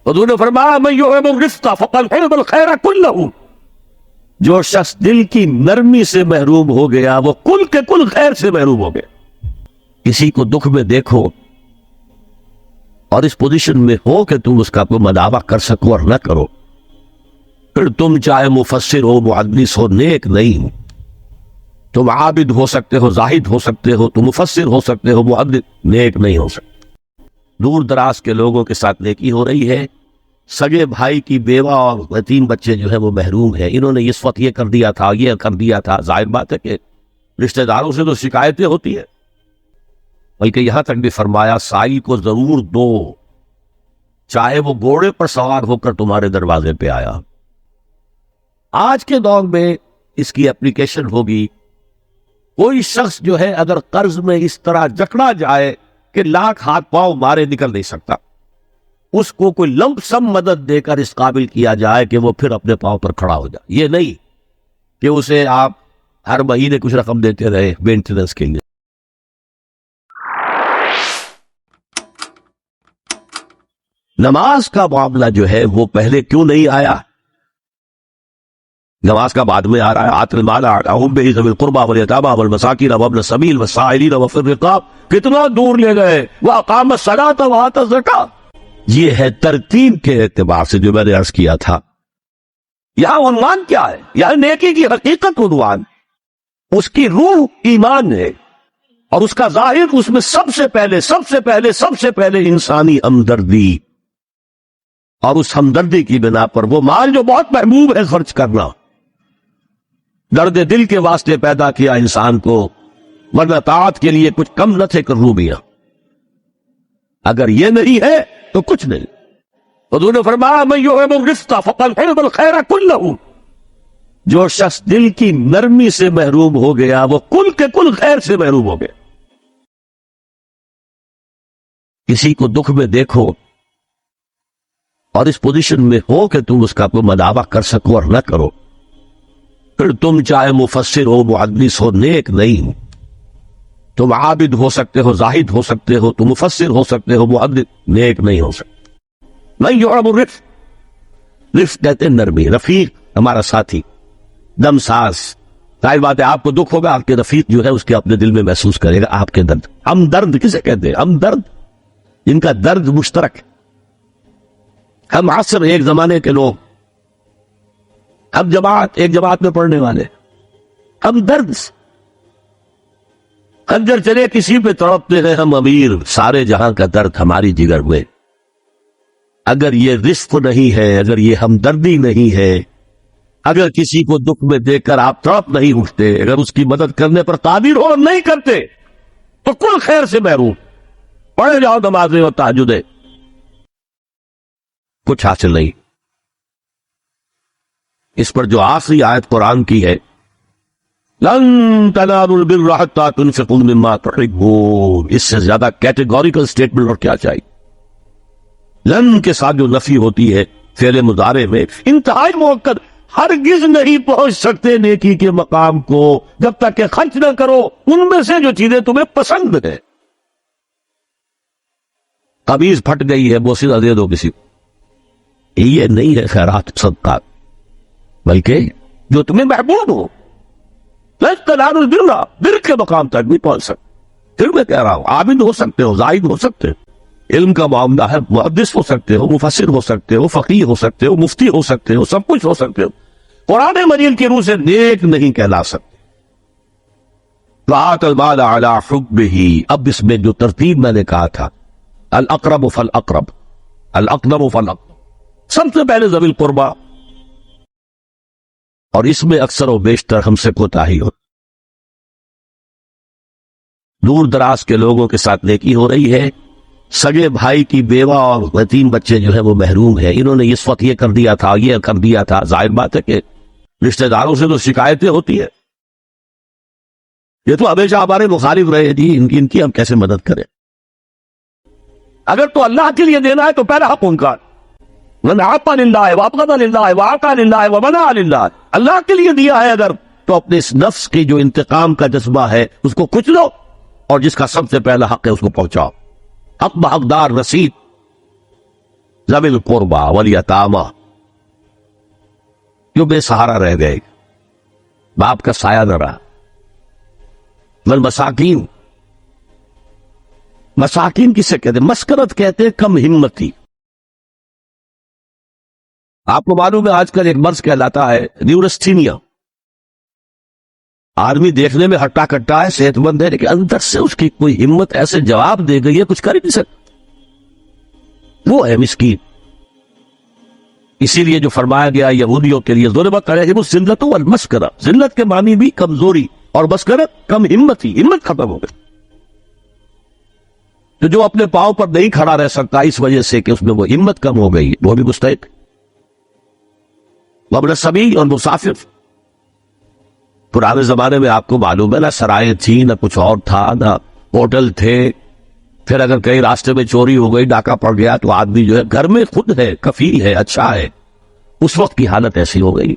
حضور نے فرمایا من یحب الرفق فقد حرم الخیر کلہ، جو شخص دل کی نرمی سے محروم ہو گیا وہ کل کے کل خیر سے محروم ہو گیا۔ کسی کو دکھ میں دیکھو اور اس پوزیشن میں ہو کہ تم اس کا کوئی مداوع کر سکو اور نہ کرو، پھر تم چاہے مفسر ہو، محدث ہو، نیک نہیں ہو۔ تم عابد ہو سکتے ہو، زاہد ہو سکتے ہو، تم مفسر ہو سکتے ہو، محدث، نیک نہیں ہو سکتے۔ دور دراز کے لوگوں کے ساتھ نیکی ہو رہی ہے، سگے بھائی کی بیوہ اور یتیم بچے جو ہے وہ محروم ہیں، انہوں نے اس وقت یہ کر دیا تھا، یہ کر دیا تھا۔ ظاہر بات ہے کہ رشتہ داروں سے تو شکایتیں ہوتی ہیں، بلکہ یہاں تک بھی فرمایا سائل کو ضرور دو، چاہے وہ گھوڑے پر سوار ہو کر تمہارے دروازے پہ آیا۔ آج کے دور میں اس کی اپلیکیشن ہوگی، کوئی شخص جو ہے اگر قرض میں اس طرح جکڑا جائے کہ لاکھ ہاتھ پاؤں مارے نکل نہیں سکتا، اس کو کوئی لمپ سم مدد دے کر اس قابل کیا جائے کہ وہ پھر اپنے پاؤں پر کھڑا ہو جائے۔ یہ نہیں کہ اسے آپ ہر مہینے کچھ رقم دیتے رہے مینٹیننس کے لیے۔ نماز کا معاملہ جو ہے وہ پہلے کیوں نہیں آیا؟ نماز کا بعد میں آ رہا ہے۔ آت المال اعطاہم بہ ذوی القربى والیتامى والمساکین وابن السبیل والسائلین وفی الرقاب، کتنا دور لے گئے۔ واقام الصلاۃ وآتى الزکاۃ، یہ ہے ترتیب کے اعتبار سے جو میں نے عرض کیا تھا۔ یہاں عنوان کیا ہے؟ یہاں نیکی کی حقیقت عنوان، اس کی روح ایمان ہے، اور اس کا ظاہر اس میں سب سے پہلے انسانی ہمدردی، اور اس ہمدردی کی بنا پر وہ مال جو بہت محبوب ہے خرچ کرنا، درد دل کے واسطے پیدا کیا انسان کو، ورنہ طاعت کے لیے کچھ کم نہ تھے کروبیاں۔ اگر یہ نہیں ہے تو کچھ نہیں۔ حضور نے فرمایا من یحب الرفق فقد حرم الخیر کلہ، جو شخص دل کی نرمی سے محروم ہو گیا وہ کل کے کل خیر سے محروم ہو گیا۔ کسی کو دکھ میں دیکھو اور اس پوزیشن میں ہو کہ تم اس کا کوئی مداوع کر سکو اور نہ کرو، پھر تم چاہے مفسر ہو، محدث ہو، نیک نہیں ہو۔ تم عابد ہو سکتے ہو، زاہد ہو سکتے ہو، تم مفسر ہو سکتے ہو، محدث، نیک نہیں ہو سکتے۔ من یحب الرفق، رفق کہتے ہیں نرمی، رفیق ہمارا ساتھی، دم ساز۔ ظاہر بات ہے آپ کو دکھ ہوگا، آپ کے رفیق جو ہے اس کے اپنے دل میں محسوس کرے گا آپ کے درد۔ ہمدرد کسے کہتے ہیں؟ ہمدرد جن کا درد مشترک ہے۔ ہم عصر ایک زمانے کے لوگ، ہم جماعت ایک جماعت میں پڑھنے والے، ہم درد خنجر چلے کسی پہ تڑپتے ہیں ہم امیر، سارے جہاں کا درد ہماری جگر میں۔ اگر یہ رفق نہیں ہے، اگر یہ ہمدردی نہیں ہے، اگر کسی کو دکھ میں دیکھ کر آپ تڑپ نہیں اٹھتے، اگر اس کی مدد کرنے پر قادر ہو اور نہیں کرتے، تو کل خیر سے محروم۔ پڑھے جاؤ نمازیں اور تہجدیں، کچھ حاصل نہیں۔ اس پر جو آخری آیت قرآن کی ہے، لن تنالوا البر حتى تنفقوا مما تحبون، اس سے زیادہ کیٹیگوریکل سٹیٹمنٹ اور کیا چاہیے؟ لن کے ساتھ جو نفی ہوتی ہے فعل مضارع میں، انتہائی مؤکد، ہرگز نہیں پہنچ سکتے نیکی کے مقام کو جب تک کہ خرچ نہ کرو ان میں سے جو چیزیں تمہیں پسند ہیں۔ قمیض پھٹ گئی ہے، بوسیدہ دے دو کسی کو، یہ نہیں ہے خیرات صدقات، بلکہ جو تمہیں محبوب ہو۔ لن تنالوا البر، بر کے مقام تک نہیں پہنچ سکتے۔ پھر میں کہہ رہا ہوں عابد ہو سکتے ہو، زاہد ہو سکتے ہو، علم کا معاملہ ہے، محدث ہو سکتے ہو، مفسر ہو سکتے ہو، فقیہ ہو سکتے ہو، مفتی ہو سکتے ہو، سب کچھ ہو سکتے ہو، قرآن مجید کی روح سے نیک نہیں کہلا سکتے۔ وآت المال علی حبہ، اب اس میں جو ترتیب میں نے کہا تھا، الاقرب فالاقرب، الاقرب فالاقرب، سب سے پہلے ذوی القربیٰ، اور اس میں اکثر و بیشتر ہم سے کوتاہی ہو۔ دور دراز کے لوگوں کے ساتھ نیکی ہو رہی ہے، سگے بھائی کی بیوہ اور یتیم بچے جو ہے وہ محروم ہیں، انہوں نے اس وقت یہ کر دیا تھا، یہ کر دیا تھا۔ ظاہر بات ہے کہ رشتہ داروں سے تو شکایتیں ہوتی ہیں، یہ تو ہمیشہ ہمارے مخالف رہے جی، ان کی ہم کیسے مدد کریں؟ اگر تو اللہ کے لیے دینا ہے تو پہلا حق ان کا، من عطا للہ وابغض للہ وعطا للہ ومنع للہ، اللہ کے لیے دیا ہے اگر تو اپنے اس نفس کی جو انتقام کا جذبہ ہے اس کو کچھ لو، اور جس کا سب سے پہلا حق ہے اس کو پہنچاؤ، حق بحقدار رسید۔ ذوی القربى والیتامی، جو بے سہارا رہ گئے، باپ کا سایہ نہ رہا، والمساکین، مساکین کسے کہتے ہیں؟ مسکرت کہتے ہیں کم ہمتی۔ آپ کو معلوم ہے آج کل ایک مرض کہلاتا ہے نیورستھینیا، آدمی دیکھنے میں ہٹا کٹا ہے، صحت مند ہے، لیکن اندر سے اس کی کوئی ہمت ایسے جواب دے گئی ہے کچھ کر ہی نہیں سکتا، وہ ہے مسکین۔ اسی لیے جو فرمایا گیا یہودیوں کے لیے ضربت علیہم الذلۃ والمسکرہ، ذلت کے معنی بھی کمزوری اور مسکرت کم ہمتی، ہمت ختم ہو گئی۔ تو جو اپنے پاؤں پر نہیں کھڑا رہ سکتا اس وجہ سے کہ اس میں وہ ہمت کم ہو گئی، وہ بھی مستحق۔ وابن السبیل اور مسافر، پرانے زمانے میں آپ کو معلوم ہے نہ سرائے تھی، نہ کچھ اور تھا، نہ ہوٹل تھے، پھر اگر کہیں راستے میں چوری ہو گئی، ڈاکہ پڑ گیا، تو آدمی جو ہے گھر میں خود ہے، کفیل ہے، اچھا ہے، اس وقت کی حالت ایسی ہو گئی۔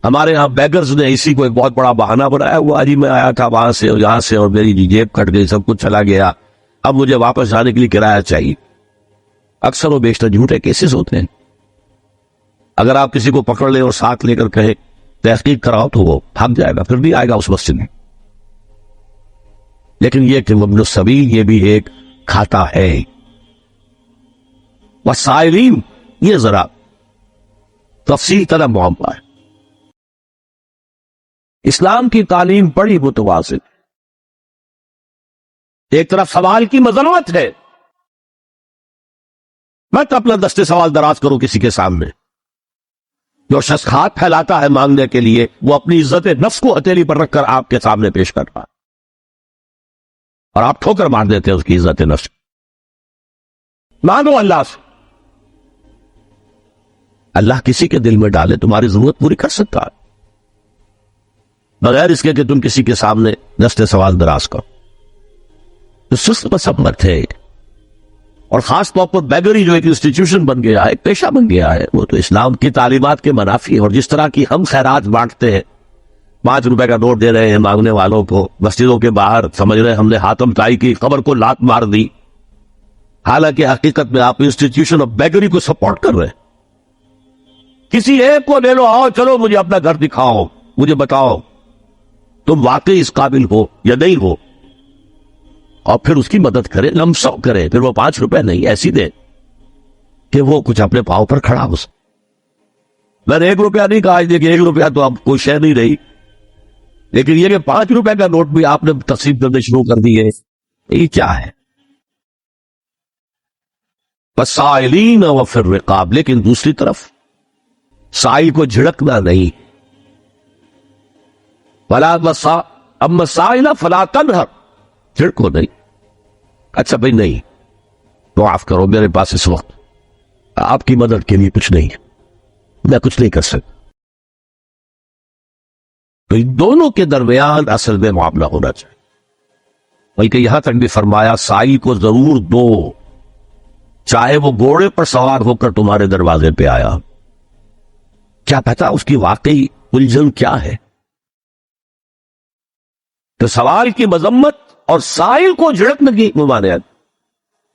ہمارے ہاں بیگرز نے اسی کو ایک بہت بڑا بہانہ بنایا ہوا، جی میں آیا تھا وہاں سے اور یہاں سے اور میری جیب کٹ گئی، سب کچھ چلا گیا، اب مجھے واپس جانے کے لیے کرایہ چاہیے۔ اکثر و بیشتر جھوٹے کیسز ہوتے ہیں۔ اگر آپ کسی کو پکڑ لیں اور ساتھ لے کر کہیں تحقیق کراؤ تو وہ بھاگ جائے گا، پھر بھی آئے گا اس مسجد میں۔ لیکن یہ کہ وابن السبیل یہ بھی ایک کھاتا ہے۔ والسائلین، یہ ذرا تفصیل طلب معاملہ ہے۔ اسلام کی تعلیم بڑی متوازن، ایک طرف سوال کی مذمت ہے، مت اپنا دستے سوال دراز کرو کسی کے سامنے۔ جو شخص ہاتھ پھیلاتا ہے مانگنے کے لیے، وہ اپنی عزت نفس کو ہتھیلی پر رکھ کر آپ کے سامنے پیش کر رہا ہے، اور آپ ٹھوکر مار دیتے ہیں اس کی عزت نفس۔ مانگو اللہ سے، اللہ کسی کے دل میں ڈالے تمہاری ضرورت پوری کر سکتا ہے، بغیر اس کے کہ تم کسی کے سامنے دستے سوال دراز کرو۔ تو سست مسمت ہے، اور خاص طور پر بیگری جو ایک انسٹیٹیوشن بن گیا ہے، ایک پیشہ بن گیا ہے، وہ تو اسلام کی تعلیمات کے منافی ہے۔ اور جس طرح کی ہم خیرات بانٹتے ہیں، 5 روپے کا نوٹ دے رہے ہیں مانگنے والوں کو مسجدوں کے باہر، سمجھ رہے ہیں ہم نے حاتم طائی کی خبر کو لات مار دی، حالانکہ حقیقت میں آپ انسٹیٹیوشن آف بیگری کو سپورٹ کر رہے ہیں۔ کسی ایک کو لے لو، آؤ چلو مجھے اپنا گھر دکھاؤ، مجھے بتاؤ تم واقعی اس قابل ہو یا نہیں ہو، اور پھر اس کی مدد کرے، لمسم کرے، پھر وہ 5 روپے نہیں ایسی دے کہ وہ کچھ اپنے پاؤں پر کھڑا ہو۔ میں نے 1 روپیہ نہیں کہا، دیکھیں 1 روپیہ تو اب کوئی شے نہیں رہی، لیکن یہ کہ 5 روپے کا نوٹ بھی آپ نے تقسیم کرنے شروع کر دی ہے، یہ کیا ہے؟ فالسائلین وفی الرقاب، لیکن دوسری طرف سائل کو جھڑکنا نہیں، اما السائل فلا تنہر، جھڑکو نہیں۔ اچھا بھائی نہیں، معاف کرو، میرے پاس اس وقت آپ کی مدد کے لیے کچھ نہیں ہے، میں کچھ نہیں کر سکتا۔ تو ان دونوں کے درمیان اصل میں معاملہ ہونا چاہیے، بلکہ یہاں تک بھی فرمایا سائل کو ضرور دو، چاہے وہ گھوڑے پر سوار ہو کر تمہارے دروازے پہ آیا، کیا پتا اس کی واقعی الجھن کیا ہے۔ تو سوال کی مذمت اور سائل کو جھڑکنے کی ممانعت،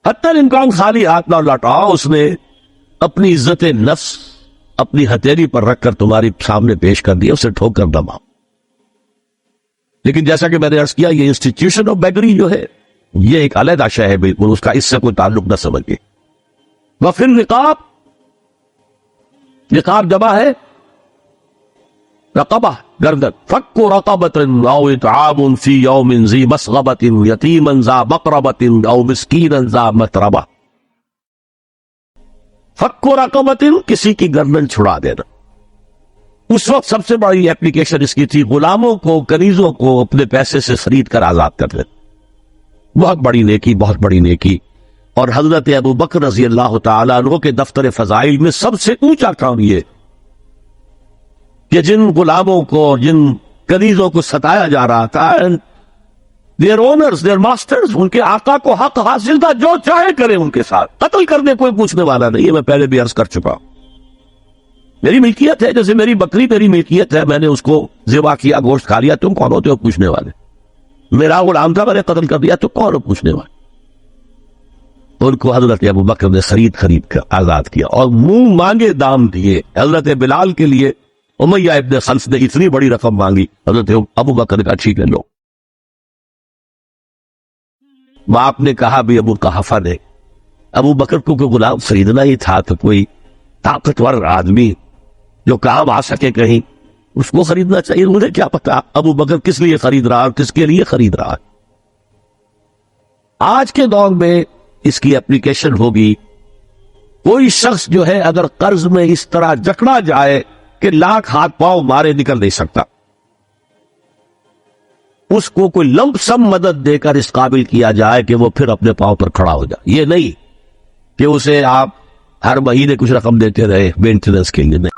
حتی الامکان خالی ہاتھ نہ لوٹاؤ، اس نے اپنی عزت نفس اپنی ہتھیلی پر رکھ کر تمہاری سامنے پیش کر دیا، اسے ٹھوک کر دباؤ۔ لیکن جیسا کہ میں نے عرض کیا، یہ انسٹیٹیوشن آف بیگری جو ہے یہ ایک علیحدہ شے ہے، بالکل اس کا اس سے کوئی تعلق نہ سمجھے۔ وفی الرقاب، رقاب جمع ہے رقبہ، گردن، فک رقبۃ او اطعام فی یوم ذی مسغبۃ یتیما ذا مقربۃ او مسکینا ذا متربہ۔ فک رقبۃ، کسی کی گردن چھڑا دینا۔ اس وقت سب سے بڑی اپلیکیشن اس کی تھی، غلاموں کو، کنیزوں کو اپنے پیسے سے خرید کر آزاد کر دینا، بہت بڑی نیکی، بہت بڑی نیکی۔ اور حضرت ابو بکر رضی اللہ تعالیٰ عنہ کے دفتر فضائل میں سب سے اونچا کام یہ کہ جن غلاموں کو، جن کنیزوں کو ستایا جا رہا تھا، their owners, their masters، ان کے آقا کو حق حاصل تھا، جو چاہے کرے ان کے ساتھ، قتل کرنے کوئی پوچھنے والا نہیں ہے۔ میں پہلے بھی عرض کر چکا ہوں، میری ملکیت ہے، جیسے میری بکری میری ملکیت ہے، میں نے اس کو ذبح کیا، گوشت کھا لیا، تم کون ہوتے ہو پوچھنے والے؟ میرا غلام تھا، میں نے قتل کر دیا، تو کون ہو پوچھنے والے؟ ان کو حضرت ابو بکر نے خرید کر آزاد کیا اور منہ مانگے دام دیے. حضرت بلال کے لیے امیہ ابن خلف نے اتنی بڑی رقم مانگی, حضرت ابو بکر نے کہا ٹھیک ہے لو. باپ نے کہا بھی ابو قحافہ نے, ابو بکر کو کوئی غلام خریدنا ہی تھا تو کوئی طاقتور آدمی جو کام آ سکے کہیں اس کو خریدنا چاہیے. مجھے کیا پتا ابو بکر کس لیے خرید رہا اور کس کے لیے خرید رہا. آج کے دور میں اس کی اپلیکیشن ہوگی. کوئی شخص جو ہے اگر قرض میں اس طرح جکڑا جائے کہ لاکھ ہاتھ پاؤں مارے نکل نہیں سکتا, اس کو کوئی لمپ سم مدد دے کر اس قابل کیا جائے کہ وہ پھر اپنے پاؤں پر کھڑا ہو جائے. یہ نہیں کہ اسے آپ ہر مہینے کچھ رقم دیتے رہے مینٹیننس کے لیے.